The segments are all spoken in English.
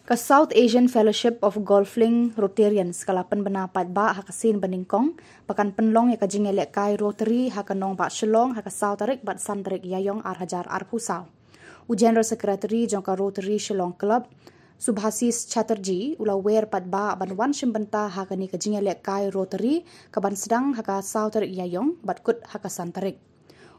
Ka South Asian Fellowship of Golfing Rotarians kalapan benapat ba hakasin beningkong pakan penlong ya kajing elek kai Rotary hakanong ba Shillong haka South Tarik bat San Tarik Yayong Hajar Pusau. General Secretary jongka Rotary Shillong Club Subhasis Chatterjee ula wer pat ba ban wan shimbenta hakani kajing elek kai Rotary kaban sedang haka South Tarik Yayong bat kut haka San Tarik.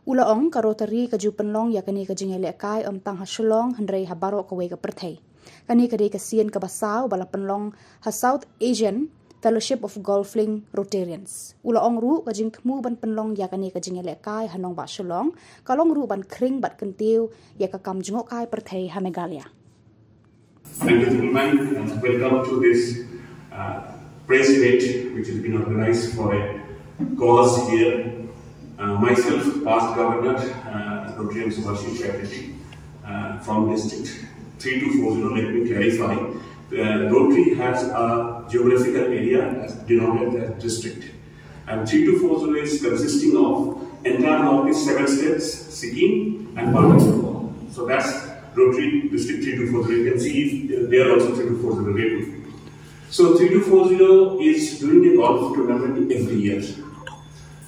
Ula ong ka Rotary kaju penlong yakani kajing elek kai tang ha Shillong hendrei habaro kawe ka perthai. Kani kadai kasian ke basau bala penlong ha South Asian Fellowship of Golfing Rotarians. Ula ong ru kajing temu ban penlong ya kani kajing elek kai hanong ba Shillong kalong ru ban kring bat kentiu ya ka kam jengok kai perthai ha Meghalaya. Thank you, gentlemen, and welcome to this press meet which has been organized for a cause here. Myself, past governor, Rotarian Subhasis Chatterjee from district 3240, let me clarify. Rotary has a geographical area as denominated as district, and 3240 is consisting of entire northeast 7 states, Sikkim and Bangladesh. So that's Rotary district 3240. You can see they are also 3240 related. So 3240 is doing a golf tournament every year,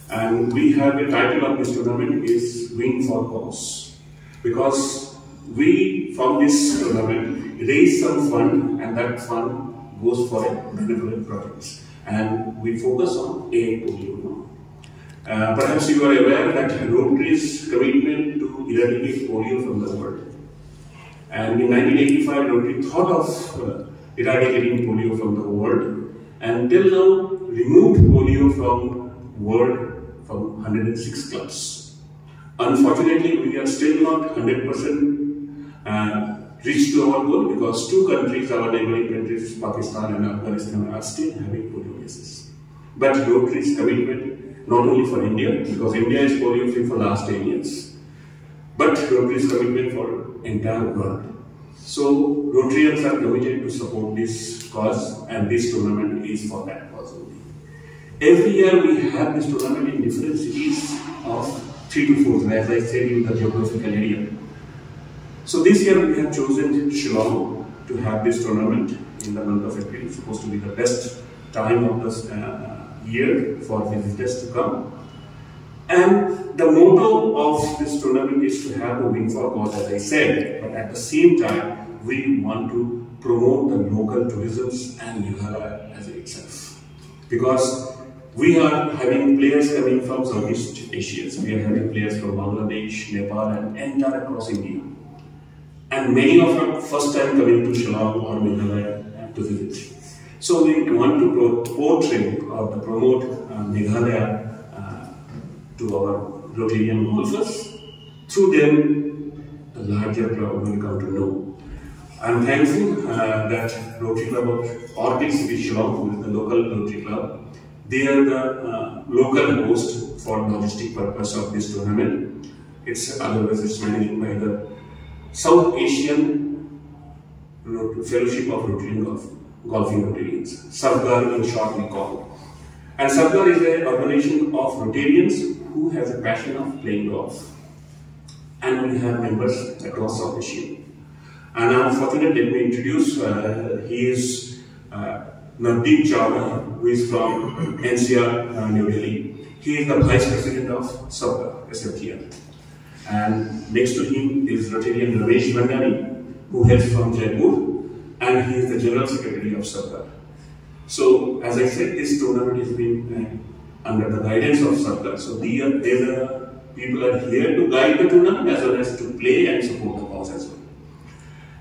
and we have a title of this tournament is Win for Cause, because we from this tournament raise some fund, and that fund goes for benevolent projects, and we focus on aid polio. Perhaps you are aware that Rotary's commitment to eradicate polio from the world, and in 1985 Rotary thought of eradicating polio from the world, and till now removed polio from world from 106 clubs. Unfortunately, we are still not 100% reached to our goal, because two countries, our neighboring countries, Pakistan and Afghanistan, are still having polio cases. But Rotary's commitment, not only for India, because India is polio free for last 10 years, but Rotary's commitment for entire world. So Rotarians are committed to support this cause, and this tournament is for that cause only. Every year we have this tournament in different cities of 3 to 4, as I said, in the geographical area. So this year we have chosen Shillong to have this tournament in the month of April. It's supposed to be the best time of this year for visitors to come. And the motto of this tournament is to have a win for cause, as I said, but at the same time we want to promote the local tourism and Meghalaya as itself. Because we are having players coming from Southeast Asia. We are having players from Bangladesh, Nepal and entire across India. And many of them first time coming to Shillong or Meghalaya to visit. So we want to portray or to promote Meghalaya to our Rotarian golfers. Through them, the larger crowd will come to know. I'm thankful that Rotary Club of Orchid City Shillong, who is the local Rotary Club, they are the local host for logistic purpose of this tournament. Otherwise it's managed by the South Asian Fellowship of Rotarian Golfing Rotarians, SAFGAR in short we call. And SAFGAR is an organization of Rotarians who has a passion of playing golf. And we have members across South Asia. And I'm fortunate, let me introduce, he is Navdeep Chawla, who is from NCR, New Delhi. He is the Vice President of SAFGAR, SFGR. And next to him is Rotarian Ramesh Bhandari, who hails from Jaipur, and he is the General Secretary of SAFGAR. So, as I said, this tournament has been under the guidance of SAFGAR. So, the people are here to guide the tournament as well as to play and support the cause as well.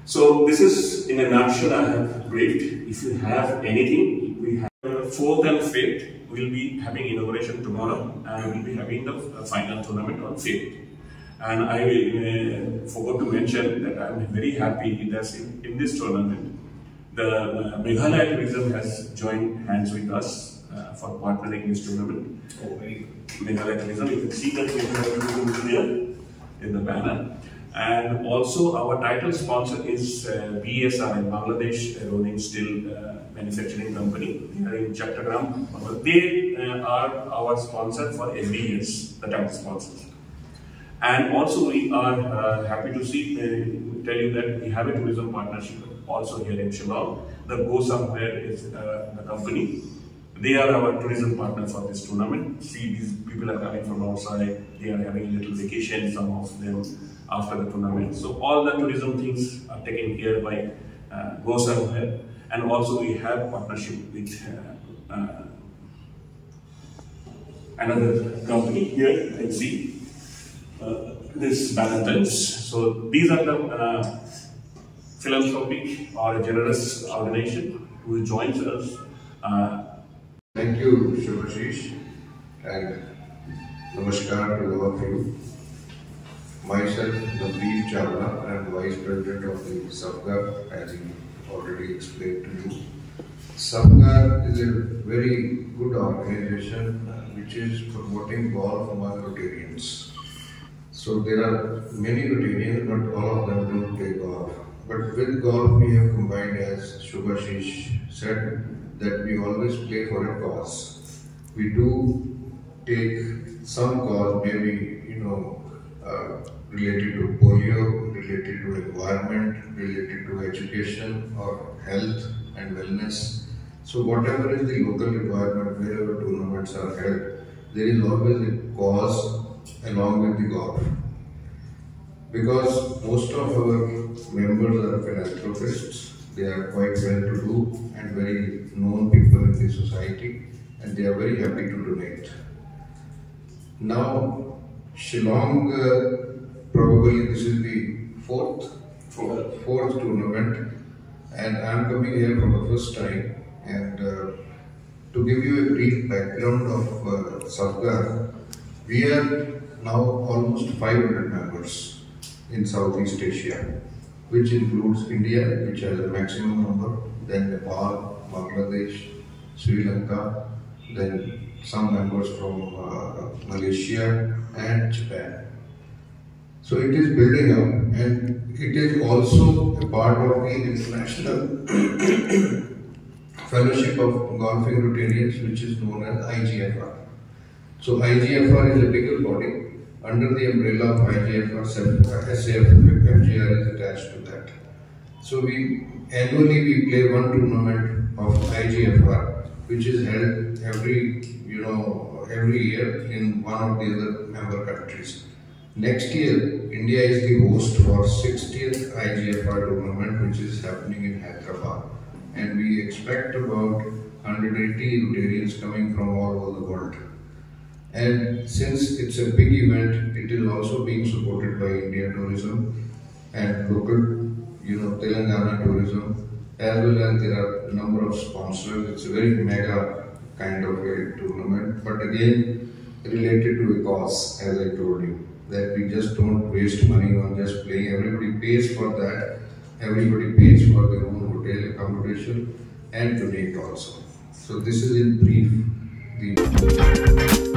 So, this is in a nutshell I have briefed. If you have anything, we have 4th and 5th. We will be having inauguration tomorrow, and we will be having the final tournament on 5th. And I forgot to mention that I am very happy that in this tournament, the Meghalaya Tourism has joined hands with us for partnering in this tournament. Oh, very good. Meghalaya Tourism, you can see that Meghalaya Tourism here in the banner. And also our title sponsor is BSR in Bangladesh, a rolling steel manufacturing company. They are in Chattogram. They are our sponsor for every year, the title sponsors. And also we are happy to tell you that we have a tourism partnership also here in Shillong. The Go Somewhere is the company. They are our tourism partner for this tournament. See, these people are coming from outside. They are having a little vacation, some of them, after the tournament. So all the tourism things are taken care by Go Somewhere. And also we have partnership with another company here. You can see this Valentine's. So these are the philanthropic or a generous organization who joins us. Thank you, Shubhashish, and namaskar to all of you. Myself, Navdeep Chawla, I am Vice President of the Sabgar, as you already explained to you. Sabgar is a very good organization which is promoting golf among Rotarians. So there are many Rotarians, but all of them don't play golf. But with golf, we have combined, as Shubhashish said, that we always play for a cause. We do take some cause, maybe related to polio, related to environment, related to education or health and wellness. So whatever is the local environment, wherever tournaments are held, there is always a cause along with the golf. Because most of our members are philanthropists, they are quite well-to-do and very known people in the society, and they are very happy to donate. Now, Shillong, probably this is the fourth tournament, and I am coming here for the first time. And to give you a brief background of Sabgar, we are now almost 500 members in Southeast Asia, which includes India, which has a maximum number, then Nepal, Bangladesh, Sri Lanka, then some members from Malaysia and Japan. So it is building up, and it is also a part of the International Fellowship of Golfing Rotarians, which is known as IGFR. So IGFR is a bigger body. Under the umbrella of IGFR, SAFGR is attached to that. So annually we play one tournament of IGFR, which is held every year in one of the other member countries. Next year, India is the host for 60th IGFR tournament, which is happening in Hyderabad, and we expect about 180 Rotarians coming from all over the world. And since it's a big event, it is also being supported by India Tourism and local, Telangana Tourism, as well as there are a number of sponsors. It's a very mega kind of a tournament, but again, related to a cause, as I told you, that we just don't waste money on just playing. Everybody pays for that. Everybody pays for their own hotel accommodation and donate also. So this is in brief the